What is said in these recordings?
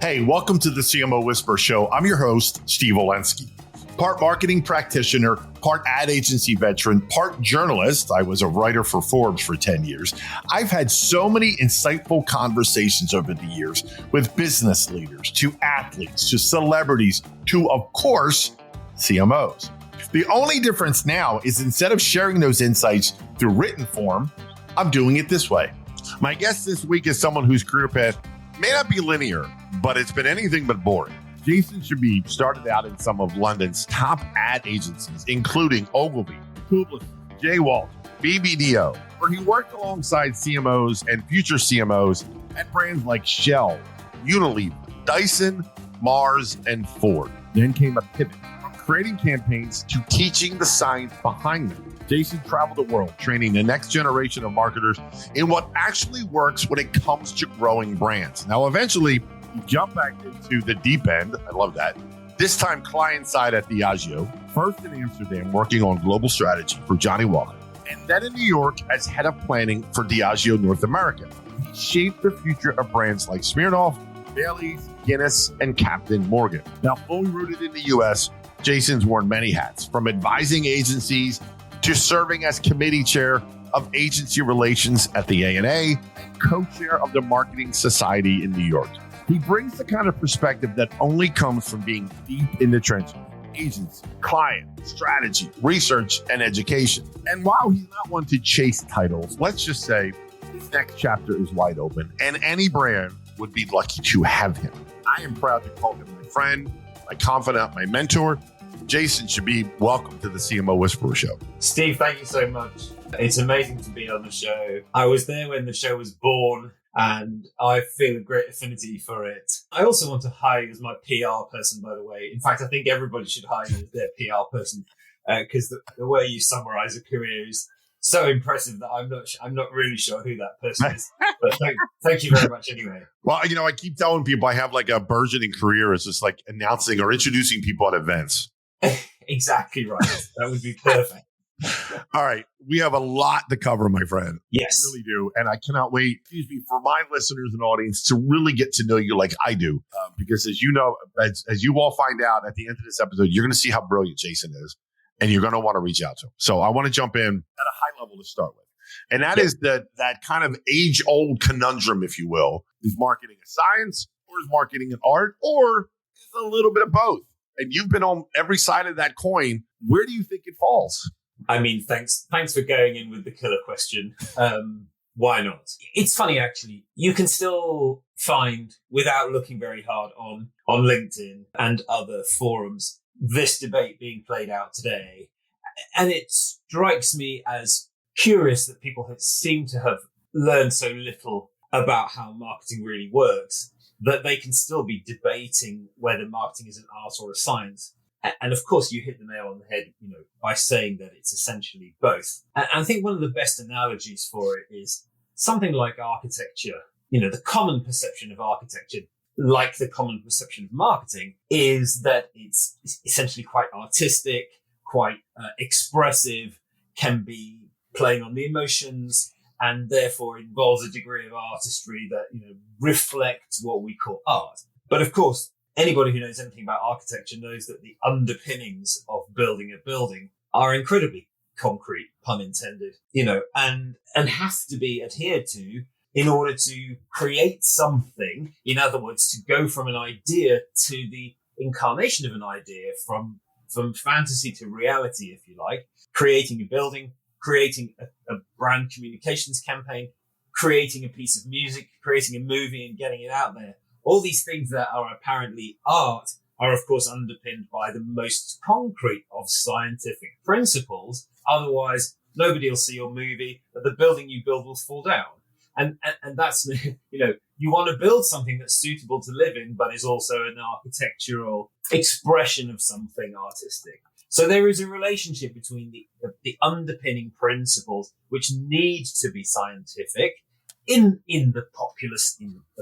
Hey, welcome to the CMO Whisper Show. I'm your host, Steve Olensky. Part marketing practitioner, part ad agency veteran, part journalist. I was a writer for Forbes for 10 years. I've had so many insightful conversations over the years with business leaders, to athletes, to celebrities, to, of course, CMOs. The only difference now is instead of sharing those insights through written form, I'm doing it this way. My guest this week is someone whose career path may not be linear, but it's been anything but boring. Jason Chebib started out in some of London's top ad agencies, including Ogilvy, Publicis, J. Walker, BBDO, where he worked alongside CMOs and future CMOs at brands like Shell, Unilever, Dyson, Mars, and Ford. Then came a pivot from creating campaigns to teaching the science behind them. Jason traveled the world, training the next generation of marketers in what actually works when it comes to growing brands. Now, eventually, he jumped back into the deep end. I love that. This time, client side at Diageo, first in Amsterdam, working on global strategy for Johnnie Walker, and then in New York as head of planning for Diageo North America. He shaped the future of brands like Smirnoff, Bailey's, Guinness, and Captain Morgan. Now, fully rooted in the U.S., Jason's worn many hats, from advising agencies to serving as committee chair of agency relations at the ANA and co-chair of the Marketing Society in New York. He brings the kind of perspective that only comes from being deep in the trenches: agency, client, strategy, research, and education. And while he's not one to chase titles, let's just say his next chapter is wide open, and any brand would be lucky to have him. I am proud to call him my friend, my confidant, my mentor. Jason Chebib, welcome to the CMO Whisperer Show. Steve, thank you so much. It's amazing to be on the show. I was there when the show was born, and I feel a great affinity for it. I also want to hire you as my PR person, by the way. In fact, I think everybody should hire you as their PR person, because the way you summarize a career is so impressive that I'm not really sure who that person is. But thank you very much anyway. Well, I keep telling people I have like a burgeoning career as just like announcing or introducing people at events. Exactly right. That would be perfect. All right. We have a lot to cover, my friend. Yes. We really do. And I cannot wait, for my listeners and audience to really get to know you like I do. Because as you know, as you all find out at the end of this episode, you're going to see how brilliant Jason is. And you're going to want to reach out to him. So I want to jump in at a high level to start with. And that is that kind of age-old conundrum, if you will. Is marketing a science, or is marketing an art, or is it a little bit of both? And you've been on every side of that coin. Where do you think it falls? I mean, thanks for going in with the killer question. Why not? It's funny, actually. You can still find, without looking very hard on LinkedIn and other forums, this debate being played out today. And it strikes me as curious that people seem to have learned so little about how marketing really works, that they can still be debating whether marketing is an art or a science. And of course, you hit the nail on the head, by saying that it's essentially both. And I think one of the best analogies for it is something like architecture. The common perception of architecture, like the common perception of marketing, is that it's essentially quite artistic, quite expressive, can be playing on the emotions, and therefore involves a degree of artistry that, reflects what we call art. But of course, anybody who knows anything about architecture knows that the underpinnings of building a building are incredibly concrete, pun intended, and have to be adhered to in order to create something. In other words, to go from an idea to the incarnation of an idea, from fantasy to reality, if you like, creating a building, creating a brand communications campaign, creating a piece of music, creating a movie and getting it out there. All these things that are apparently art are, of course, underpinned by the most concrete of scientific principles. Otherwise, nobody will see your movie, but the building you build will fall down. And that's, you want to build something that's suitable to live in, but is also an architectural expression of something artistic. So there is a relationship between the underpinning principles, which need to be scientific in the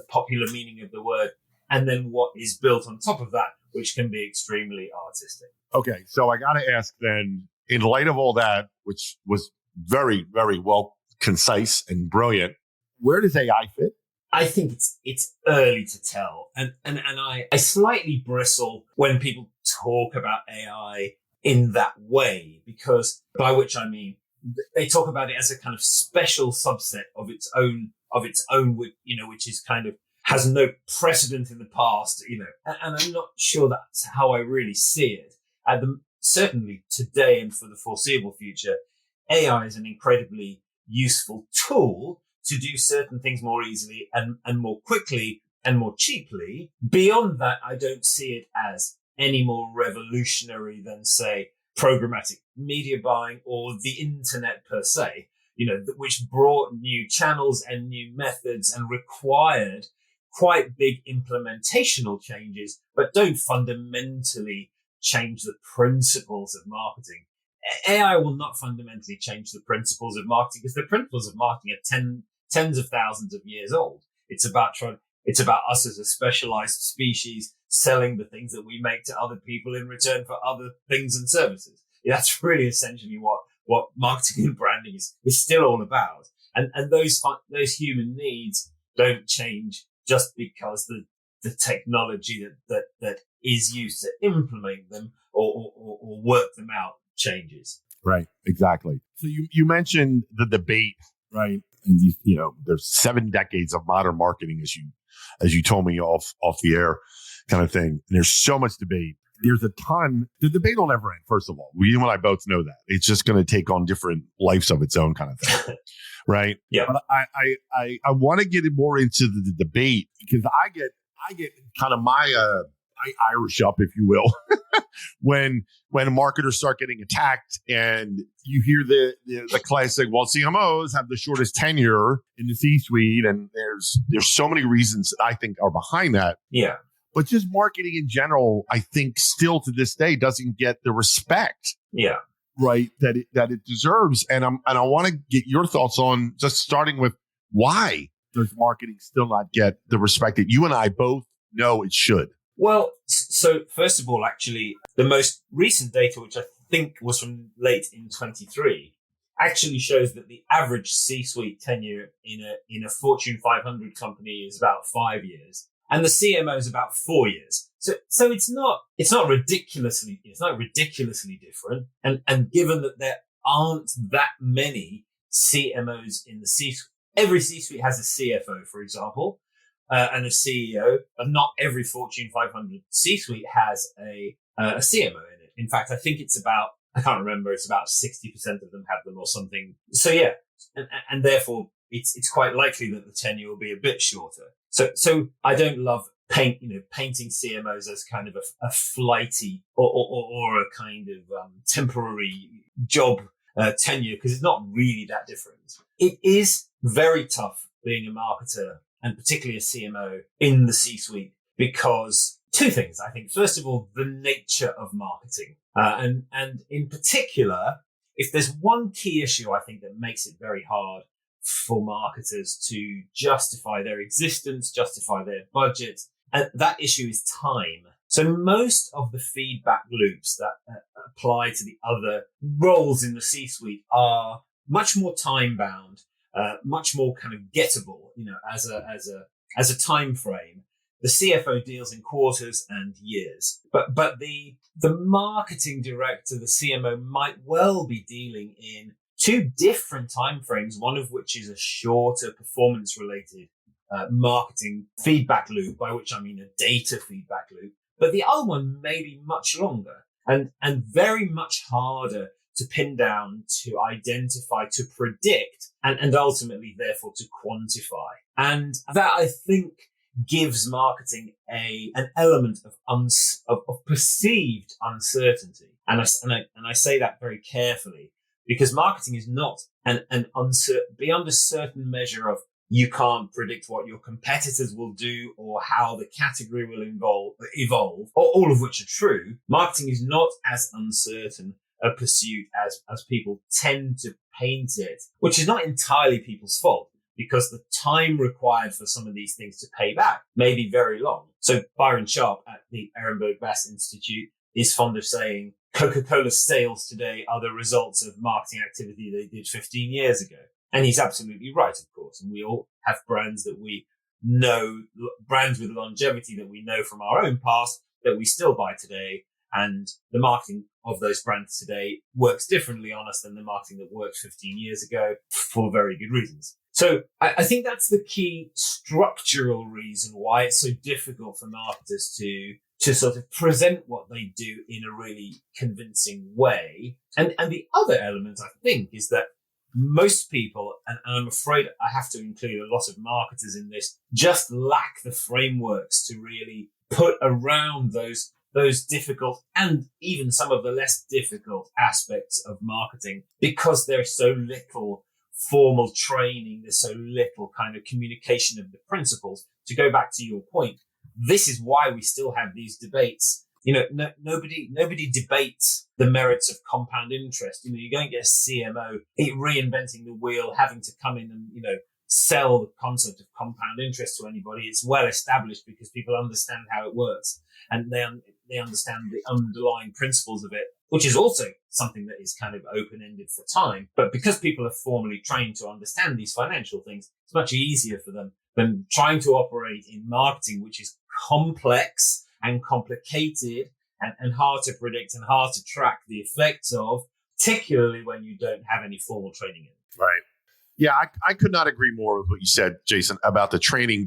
popular meaning of the word, and then what is built on top of that, which can be extremely artistic. Okay, so I got to ask then, in light of all that, which was very, very well concise and brilliant, where does AI fit? I think it's early to tell. And I slightly bristle when people talk about AI in that way, because by which I mean, they talk about it as a kind of special subset of its own, which is kind of has no precedent in the past, and I'm not sure that's how I really see it. Certainly today and for the foreseeable future, AI is an incredibly useful tool to do certain things more easily and more quickly and more cheaply. Beyond that, I don't see it as any more revolutionary than, say, programmatic media buying or the internet per se, which brought new channels and new methods and required quite big implementational changes, but don't fundamentally change the principles of marketing. AI will not fundamentally change the principles of marketing, because the principles of marketing are tens of thousands of years old. It's about us as a specialized species selling the things that we make to other people in return for other things and services. That's really essentially what marketing and branding is still all about. And those human needs don't change just because the technology that is used to implement them or work them out changes. Right. Exactly. So you mentioned the debate, right? And there's 7 decades of modern marketing, as you told me off the air, kind of thing. And there's so much debate. There's a ton. The debate will never end. First of all, you and I both know that it's just going to take on different lives of its own, kind of thing, right? Yeah. But I want to get more into the debate, because I get kind of my Irish up, if you will, when marketers start getting attacked, and you hear the classic, well, CMOs have the shortest tenure in the C-suite, and there's so many reasons that I think are behind that. Yeah. But just marketing in general, I think still to this day doesn't get the respect, yeah, right, that it deserves. And I want to get your thoughts on, just starting with, why does marketing still not get the respect that you and I both know it should? Well, so first of all, actually, the most recent data, which I think was from late in 23, actually shows that the average C-suite tenure in a Fortune 500 company is about 5 years, and the CMO is about 4 years. So it's not ridiculously different. And given that there aren't that many CMOs in the C-suite, every C-suite has a CFO, for example, and a CEO, and not every Fortune 500 C-suite has a CMO in it. In fact, I think it's about 60% of them have them or something. So yeah, and therefore it's quite likely that the tenure will be a bit shorter. So I don't love painting CMOs as kind of a flighty or a kind of temporary job tenure, because it's not really that different. It is very tough being a marketer, and particularly a CMO in the C-suite, because two things, I think. First of all, the nature of marketing. And in particular, if there's one key issue, I think, that makes it very hard for marketers to justify their existence, justify their budget, and that issue is time. So most of the feedback loops that apply to the other roles in the C-suite are much more time-bound, much more kind of gettable, as a time frame. The CFO deals in quarters and years, but the marketing director, the CMO, might well be dealing in two different timeframes, one of which is a shorter performance-related marketing feedback loop, by which I mean a data feedback loop, but the other one may be much longer and very much harder to pin down, to identify, to predict, and ultimately, therefore, to quantify. And that, I think, gives marketing an element of perceived uncertainty. And I say that very carefully, because marketing is not an beyond a certain measure of, you can't predict what your competitors will do or how the category will evolve, or all of which are true. Marketing is not as uncertain a pursuit as people tend to paint it, which is not entirely people's fault, because the time required for some of these things to pay back may be very long. So Byron Sharp at the Ehrenberg Bass Institute is fond of saying, Coca-Cola's sales today are the results of marketing activity they did 15 years ago. And he's absolutely right, of course. And we all have brands that we know brands with longevity that we know from our own past that we still buy today. And the marketing of those brands today works differently on us than the marketing that worked 15 years ago for very good reasons. So I think that's the key structural reason why it's so difficult for marketers to sort of present what they do in a really convincing way. And the other element, I think, is that most people, and I'm afraid I have to include a lot of marketers in this, just lack the frameworks to really put around those difficult and even some of the less difficult aspects of marketing, because there's so little formal training, there's so little kind of communication of the principles. To go back to your point, this is why we still have these debates. Nobody debates the merits of compound interest. You go and get a CMO reinventing the wheel, having to come in and, sell the concept of compound interest to anybody. It's well established because people understand how it works and they understand the underlying principles of it, which is also something that is kind of open-ended for time. But because people are formally trained to understand these financial things, it's much easier for them than trying to operate in marketing, which is complex and complicated and hard to predict and hard to track the effects of, particularly when you don't have any formal training in it. Right. Yeah, I could not agree more with what you said, Jason, about the training.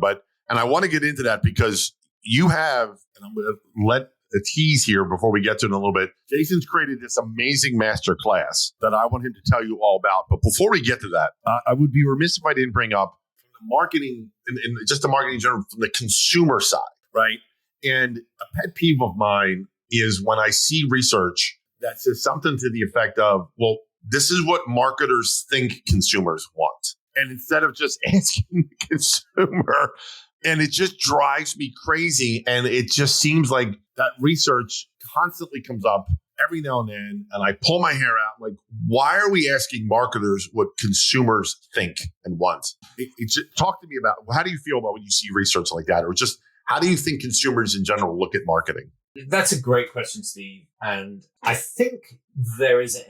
And I want to get into that because you have, and I'm going to let a tease here before we get to it in a little bit. Jason's created this amazing master class that I want him to tell you all about. But before we get to that, I would be remiss if I didn't bring up the marketing and just the marketing in general from the consumer side, right? And a pet peeve of mine is when I see research that says something to the effect of, well, this is what marketers think consumers want. And instead of just asking the consumer, and it just drives me crazy. And it just seems like that research constantly comes up every now and then. And I pull my hair out, like, why are we asking marketers what consumers think and want? Talk to me about, how do you feel about when you see research like that? Or just how do you think consumers in general look at marketing? That's a great question, Steve. And I think there is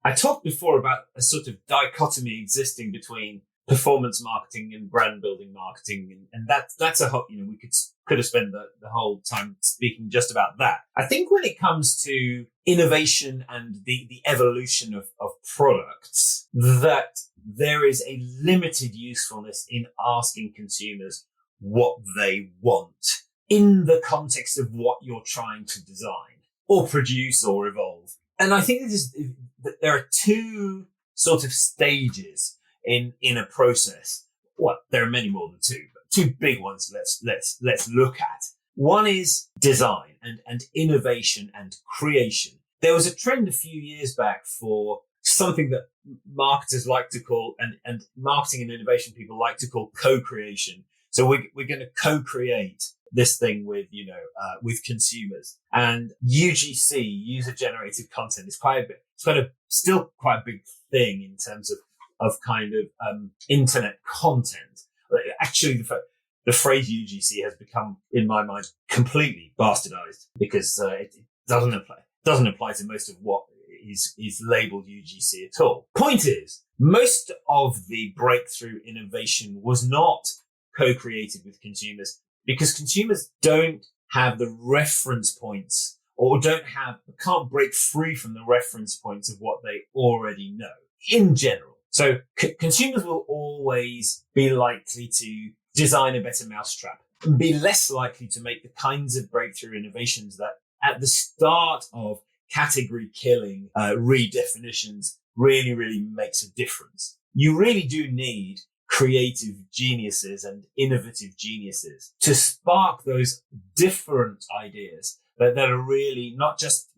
I talked before about a sort of dichotomy existing between performance marketing and brand building marketing. And that's a whole, we could have spent the whole time speaking just about that. I think when it comes to innovation and the evolution of products, that there is a limited usefulness in asking consumers what they want in the context of what you're trying to design or produce or evolve. And I think that there are two sort of stages in a process. Well, there are many more than two, but two big ones let's look at. One is design and innovation and creation. There was a trend a few years back for something that marketers like to call, and marketing and innovation people like to call, co-creation. So we're going to co-create this thing with consumers. And UGC, user generated content, is still quite a big thing in terms of kind of internet content. Actually, the phrase UGC has become, in my mind, completely bastardized because it doesn't apply to most of what is labeled UGC at all. Point is, most of the breakthrough innovation was not co-created with consumers because consumers don't have the reference points or can't break free from the reference points of what they already know in general. So consumers will always be likely to design a better mousetrap and be less likely to make the kinds of breakthrough innovations that at the start of category killing redefinitions really, really makes a difference. You really do need creative geniuses and innovative geniuses to spark those different ideas that are really not just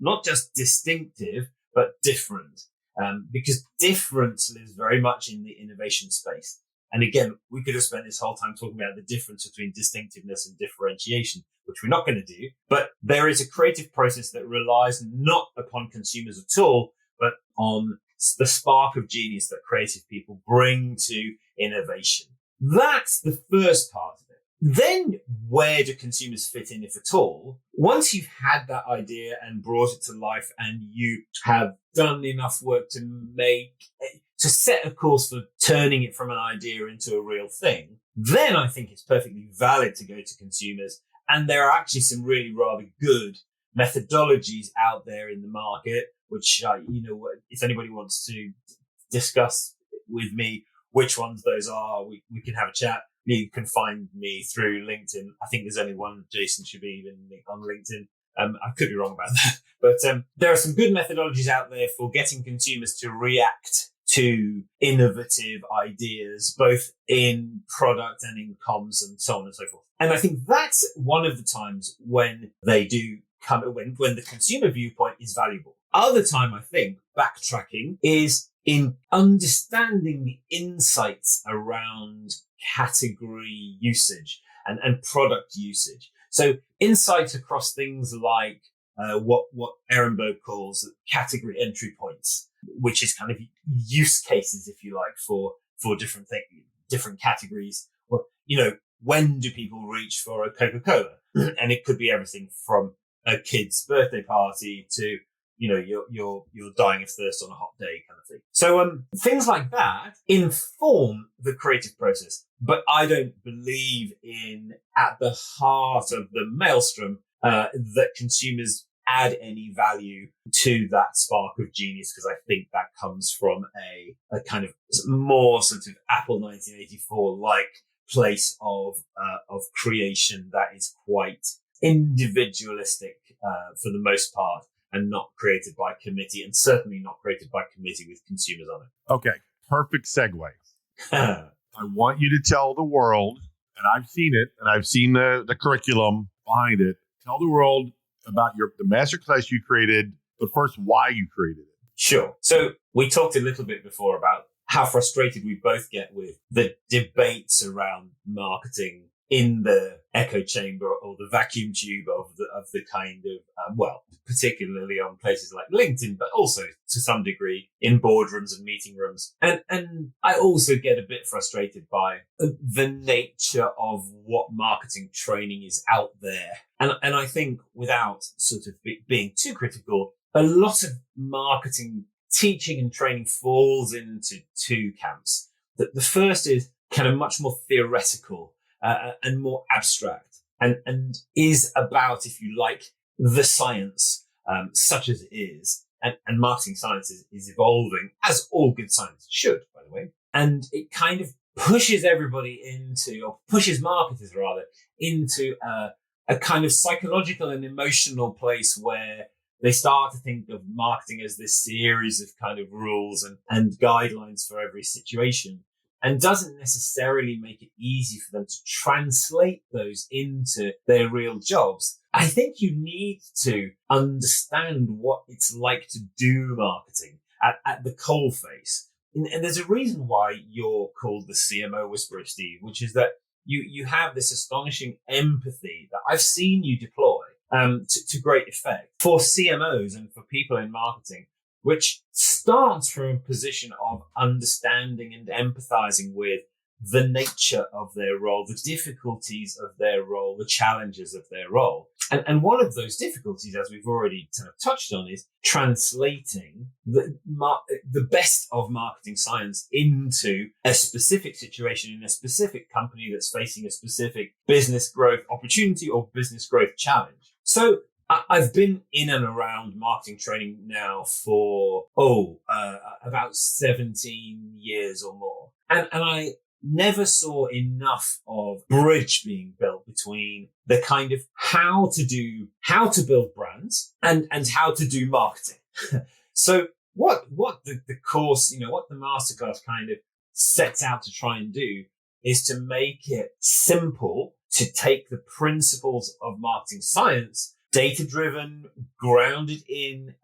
distinctive, but different. Because difference lives very much in the innovation space. And again, we could have spent this whole time talking about the difference between distinctiveness and differentiation, which we're not going to do. But there is a creative process that relies not upon consumers at all, but on the spark of genius that creative people bring to innovation. That's the first part of it. Then where do consumers fit in, if at all? Once you've had that idea and brought it to life and you have done enough work to set a course for turning it from an idea into a real thing, then I think it's perfectly valid to go to consumers. And there are actually some really rather good methodologies out there in the market, which, if anybody wants to discuss with me which ones those are, we can have a chat. You can find me through LinkedIn. I think there's only one Jason Chebib on LinkedIn. I could be wrong about that, but there are some good methodologies out there for getting consumers to react to innovative ideas, both in product and in comms and so on and so forth. And I think that's one of the times when they do come, when the consumer viewpoint is valuable. Other time, I think, backtracking is in understanding the insights around category usage and product usage. So insights across things like what Ehrenberg calls category entry points, which is kind of use cases, if you like, for different things, different categories. Well, when do people reach for a Coca-Cola? And it could be everything from a kid's birthday party to, you're dying of thirst on a hot day kind of thing. So, things like that inform the creative process, but I don't believe in at the heart of the maelstrom, that consumers add any value to that spark of genius, because I think that comes from a kind of more sort of Apple 1984 like place of creation that is quite individualistic, for the most part, and not created by committee, and certainly not created by committee with consumers on it. Okay, perfect segue. I want you to tell the world, and I've seen it, and I've seen the curriculum behind it. Tell the world about the masterclass you created, but first, why you created it. Sure. So we talked a little bit before about how frustrated we both get with the debates around marketing in the echo chamber or the vacuum tube of the kind of, particularly on places like LinkedIn, but also to some degree in boardrooms and meeting rooms. And I also get a bit frustrated by the nature of what marketing training is out there. And I think, without sort of being too critical, a lot of marketing teaching and training falls into two camps. The first is kind of much more theoretical, and more abstract, and is about, if you like, the science, such as it is. And marketing science is evolving, as all good science should, by the way. And it kind of pushes everybody or pushes marketers rather, into a kind of psychological and emotional place where they start to think of marketing as this series of kind of rules and guidelines for every situation, and doesn't necessarily make it easy for them to translate those into their real jobs. I think you need to understand what it's like to do marketing at the coalface. And there's a reason why you're called the CMO Whisperer, Steve, which is that you have this astonishing empathy that I've seen you deploy to great effect for CMOs and for people in marketing, which starts from a position of understanding and empathizing with the nature of their role, the difficulties of their role, the challenges of their role. And one of those difficulties, as we've already kind of touched on, is translating the best of marketing science into a specific situation in a specific company that's facing a specific business growth opportunity or business growth challenge. So I've been in and around marketing training now for, about 17 years or more. And I never saw enough of bridge being built between the kind of how to build brands and how to do marketing. So what the course, what the masterclass kind of sets out to try and do is to make it simple to take the principles of marketing science, data-driven, grounded in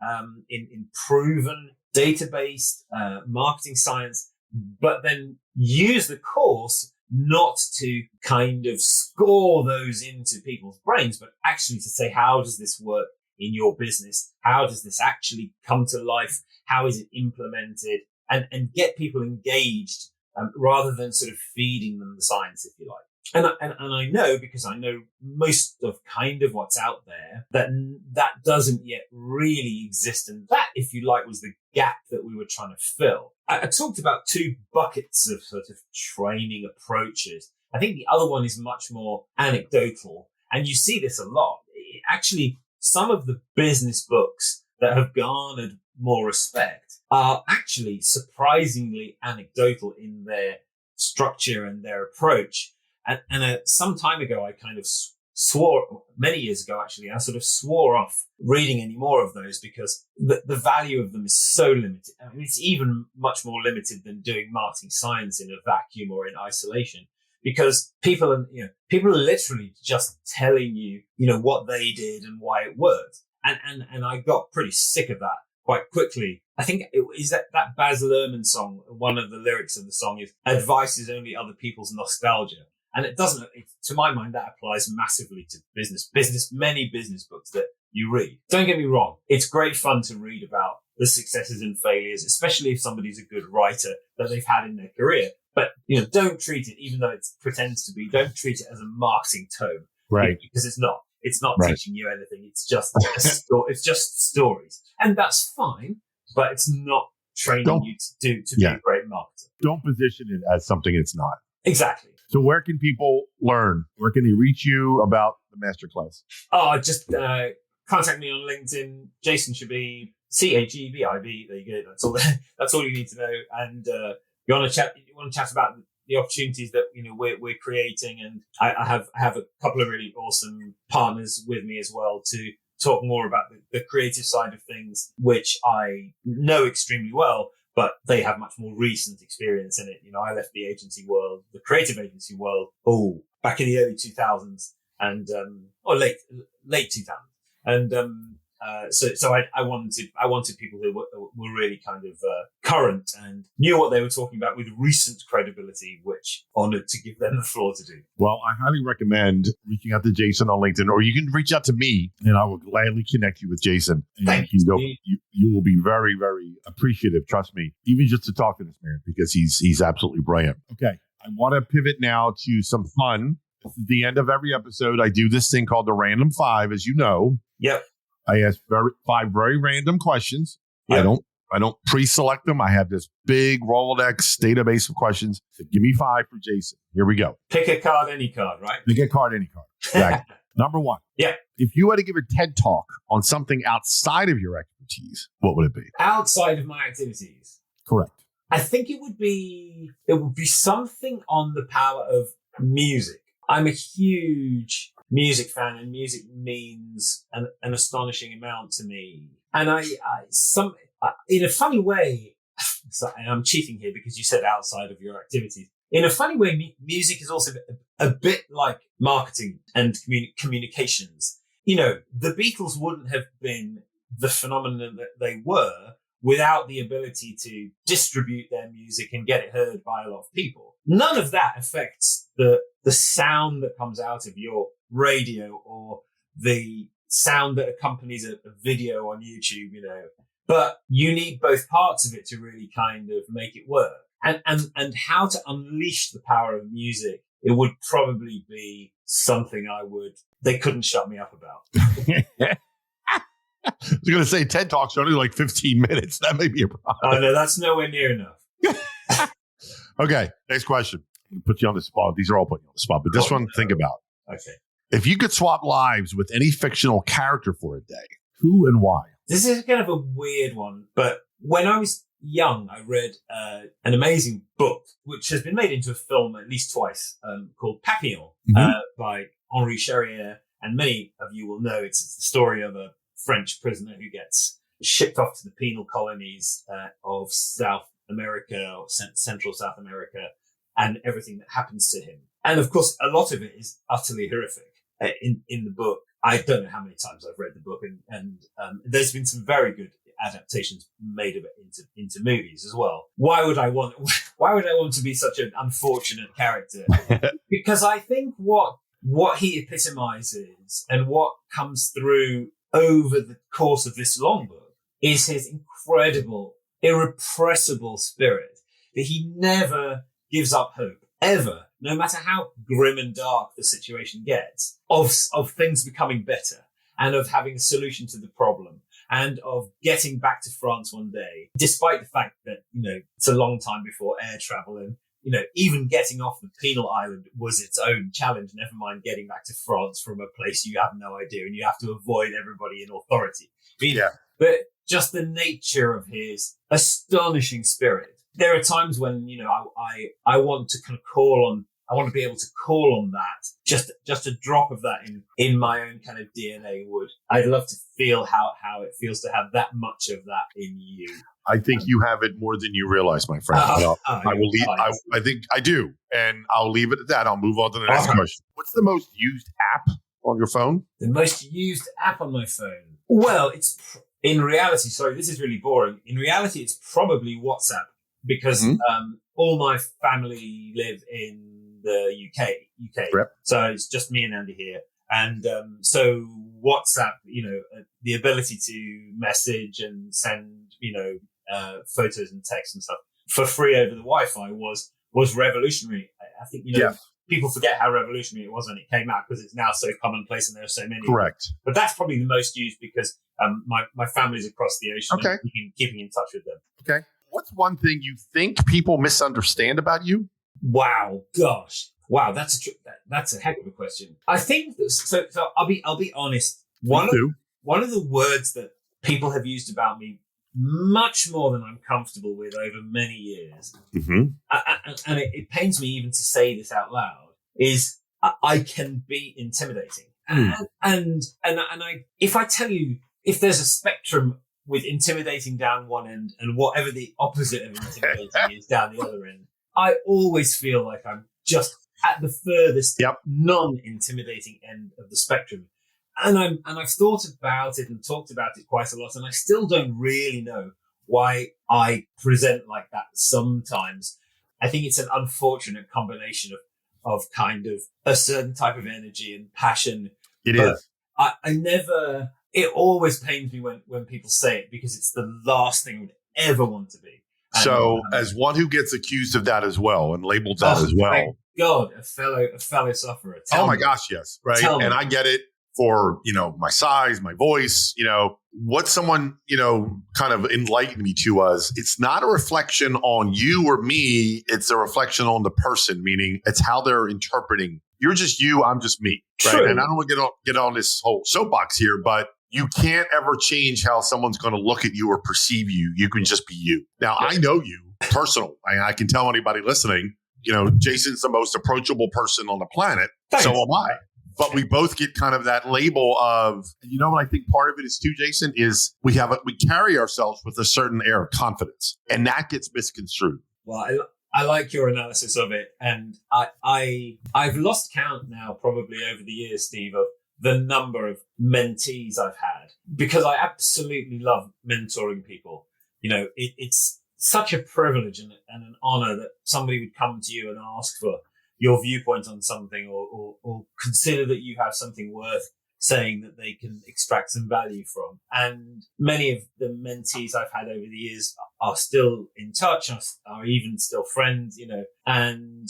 proven data-based marketing science, but then use the course not to kind of score those into people's brains, but actually to say, how does this work in your business? How does this actually come to life? How is it implemented? And get people engaged, rather than sort of feeding them the science, if you like. And I know, because I know most of kind of what's out there, that doesn't yet really exist. And that, if you like, was the gap that we were trying to fill. I talked about two buckets of sort of training approaches. I think the other one is much more anecdotal. And you see this a lot. Actually, some of the business books that have garnered more respect are actually surprisingly anecdotal in their structure and their approach. And some time ago, I kind of many years ago, actually, I sort of swore off reading any more of those because the value of them is so limited. I mean, it's even much more limited than doing marketing science in a vacuum or in isolation, because people are literally just telling you, what they did and why it worked. And I got pretty sick of that quite quickly. I think it is that Baz Luhrmann song. One of the lyrics of the song is "Advice is only other people's nostalgia." And it doesn't, to my mind, that applies massively to many business books that you read. Don't get me wrong. It's great fun to read about the successes and failures, especially if somebody's a good writer that they've had in their career. But, don't treat it, even though it pretends to be, don't treat it as a marketing tome. Right. Because it's not. It's not Right. teaching you anything. It's just it's just stories. And that's fine, but it's not training you to be a great marketer. Don't position it as something it's not. Exactly. So where can people learn? Where can they reach you about the masterclass? Oh, just contact me on LinkedIn, Jason Chebib, Chebib. There you go. That's all you need to know. And you want to chat about the opportunities that we're creating, and I have a couple of really awesome partners with me as well to talk more about the creative side of things, which I know extremely well. But they have much more recent experience in it. I left the agency world, the creative agency world, back in the early 2000s or late 2000s. And, so I wanted people who were really kind of, current and knew what they were talking about with recent credibility, which honored to give them the floor to do. Well, I highly recommend reaching out to Jason on LinkedIn, or you can reach out to me and I will gladly connect you with Jason. And Thank you. You will be very, very appreciative. Trust me, even just to talk to this man, because he's absolutely brilliant. Okay. I want to pivot now to some fun. This is the end of every episode. I do this thing called the Random Five, as you know. Yep. I ask five very random questions. Yep. I don't pre-select them. I have this big Rolodex database of questions. So give me five for Jason. Here we go. Pick a card, any card, right? Pick a card, any card. Exactly. Number one. Yeah. If you had to give a TED talk on something outside of your expertise, what would it be? Outside of my activities. Correct. I think it would be something on the power of music. I'm a huge music fan, and music means an astonishing amount to me. And in a funny way, and I'm cheating here because you said outside of your activities. In a funny way, music is also a bit like marketing and communications. The Beatles wouldn't have been the phenomenon that they were without the ability to distribute their music and get it heard by a lot of people. None of that affects the sound that comes out of your radio or the sound that accompanies a video on YouTube, But you need both parts of it to really kind of make it work. And how to unleash the power of music, it would probably be something they couldn't shut me up about. I was going to say TED Talks are only like 15 minutes. That may be a problem. Oh, no, that's nowhere near enough. Okay, next question. I'm going to put you on the spot. These are all putting you on the spot, but this one, think about. Okay. If you could swap lives with any fictional character for a day, who and why? This is kind of a weird one, but when I was young, I read an amazing book, which has been made into a film at least twice, called Papillon, by Henri Charrière. And many of you will know it's the story of a French prisoner who gets shipped off to the penal colonies of South America or Central South America, and everything that happens to him. And of course, a lot of it is utterly horrific in the book. I don't know how many times I've read the book, and there's been some very good adaptations made of it into movies as well. Why would I want to be such an unfortunate character? Because I think what he epitomizes and what comes through over the course of this long book is his incredible, irrepressible spirit, that he never gives up hope, ever, no matter how grim and dark the situation gets, of things becoming better and of having a solution to the problem and of getting back to France one day, despite the fact that, it's a long time before air travel and even getting off the penal island was its own challenge, never mind getting back to France from a place you have no idea and you have to avoid everybody in authority. But just the nature of his astonishing spirit. There are times when, I want to kind of I want to be able to call on that. Just a drop of that in my own kind of DNA I'd love to feel how it feels to have that much of that in you. I think you have it more than you realize, my friend. I will leave. I think I do. And I'll leave it at that. I'll move on to the next question. What's the most used app on your phone? The most used app on my phone? Well, in reality, sorry, this is really boring. In reality, it's probably WhatsApp because all my family live in the UK. Yep. So it's just me and Andy here. And so WhatsApp, the ability to message and send, photos and text and stuff for free over the Wi-Fi was revolutionary. I think, people forget how revolutionary it was when it came out because it's now so commonplace and there are so many. Correct. But that's probably the most used because my family's across the ocean. Okay. And keeping in touch with them. Okay. What's one thing you think people misunderstand about you? Wow, gosh. Wow, that's a heck of a question. I think so I'll be honest. One of the words that people have used about me much more than I'm comfortable with over many years, and it pains me even to say this out loud, is I can be intimidating. And if I tell you, if there's a spectrum with intimidating down one end and whatever the opposite of intimidating is down the other end, I always feel like I'm just at the furthest non-intimidating end of the spectrum. And I've thought about it and talked about it quite a lot, and I still don't really know why I present like that sometimes. I think it's an unfortunate combination of kind of a certain type of energy and passion. It is. It always pains me when people say it because it's the last thing I would ever want to be. So as one who gets accused of that as well and labeled that as well. Thank God, a fellow sufferer. Oh my gosh, yes. Right. And I get it for, my size, my voice, what someone, kind of enlightened me to was it's not a reflection on you or me. It's a reflection on the person, meaning it's how they're interpreting. You're just you. I'm just me. Right. True. And I don't want to get on this whole soapbox here, but you can't ever change how someone's going to look at you or perceive you. You can just be you. Now, I know you personal. I can tell anybody listening, Jason's the most approachable person on the planet. Thanks. So am I. But we both get kind of that label of, what I think part of it is too, Jason, is we carry ourselves with a certain air of confidence, and that gets misconstrued. Well, I like your analysis of it, and I've lost count now, probably over the years, Steve, of the number of mentees I've had because I absolutely love mentoring people. It's such a privilege and an honor that somebody would come to you and ask for your viewpoint on something or consider that you have something worth saying that they can extract some value from. And many of the mentees I've had over the years are still in touch, are even still friends, and,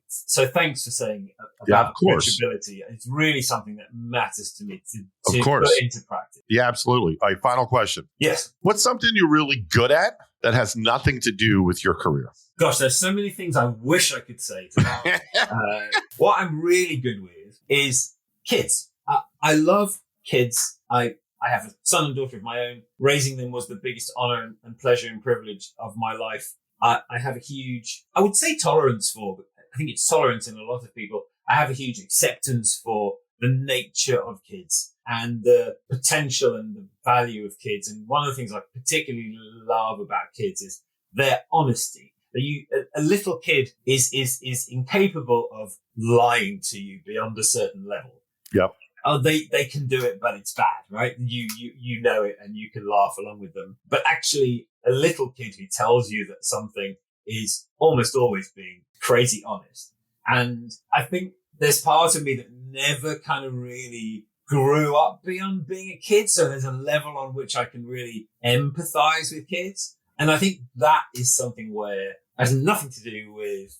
so thanks for saying about approachability. It's really something that matters to me to put into practice. Yeah, absolutely. All right, final question. Yes. What's something you're really good at that has nothing to do with your career? Gosh, there's so many things I wish I could say to that. What I'm really good with is kids. I love kids. I have a son and daughter of my own. Raising them was the biggest honor and pleasure and privilege of my life. I have a huge, I would say tolerance for, but I think it's tolerance in a lot of people. I have a huge acceptance for the nature of kids and the potential and the value of kids. And one of the things I particularly love about kids is their honesty. A little kid is incapable of lying to you beyond a certain level. Yep. Oh, they can do it, but it's bad, right? You know it and you can laugh along with them. But actually, a little kid who tells you that something is almost always being crazy honest. And I think there's part of me that never kind of really grew up beyond being a kid. So there's a level on which I can really empathize with kids. And I think that is something where it has nothing to do with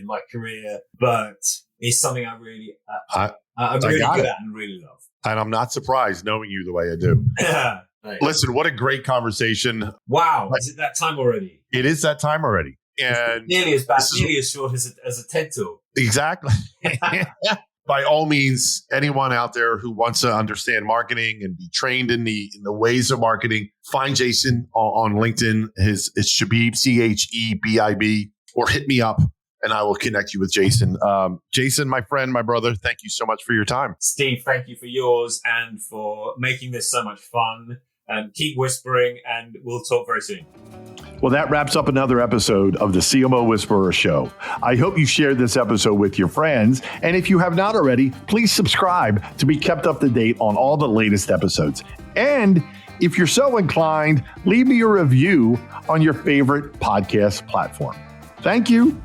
my career, but is something I really, I'm really good at and really love. And I'm not surprised knowing you the way I do. Listen, what a great conversation. Wow. Is it that time already? It is that time already. And nearly as bad, nearly as short as a TED Talk. Exactly. By all means, anyone out there who wants to understand marketing and be trained in the ways of marketing, find Jason on LinkedIn. It's Chebib, Chebib, or hit me up and I will connect you with Jason. Jason, my friend, my brother, thank you so much for your time. Steve, thank you for yours and for making this so much fun. Keep whispering, and we'll talk very soon. Well, that wraps up another episode of the CMO Whisperer Show. I hope you shared this episode with your friends. And if you have not already, please subscribe to be kept up to date on all the latest episodes. And if you're so inclined, leave me a review on your favorite podcast platform. Thank you.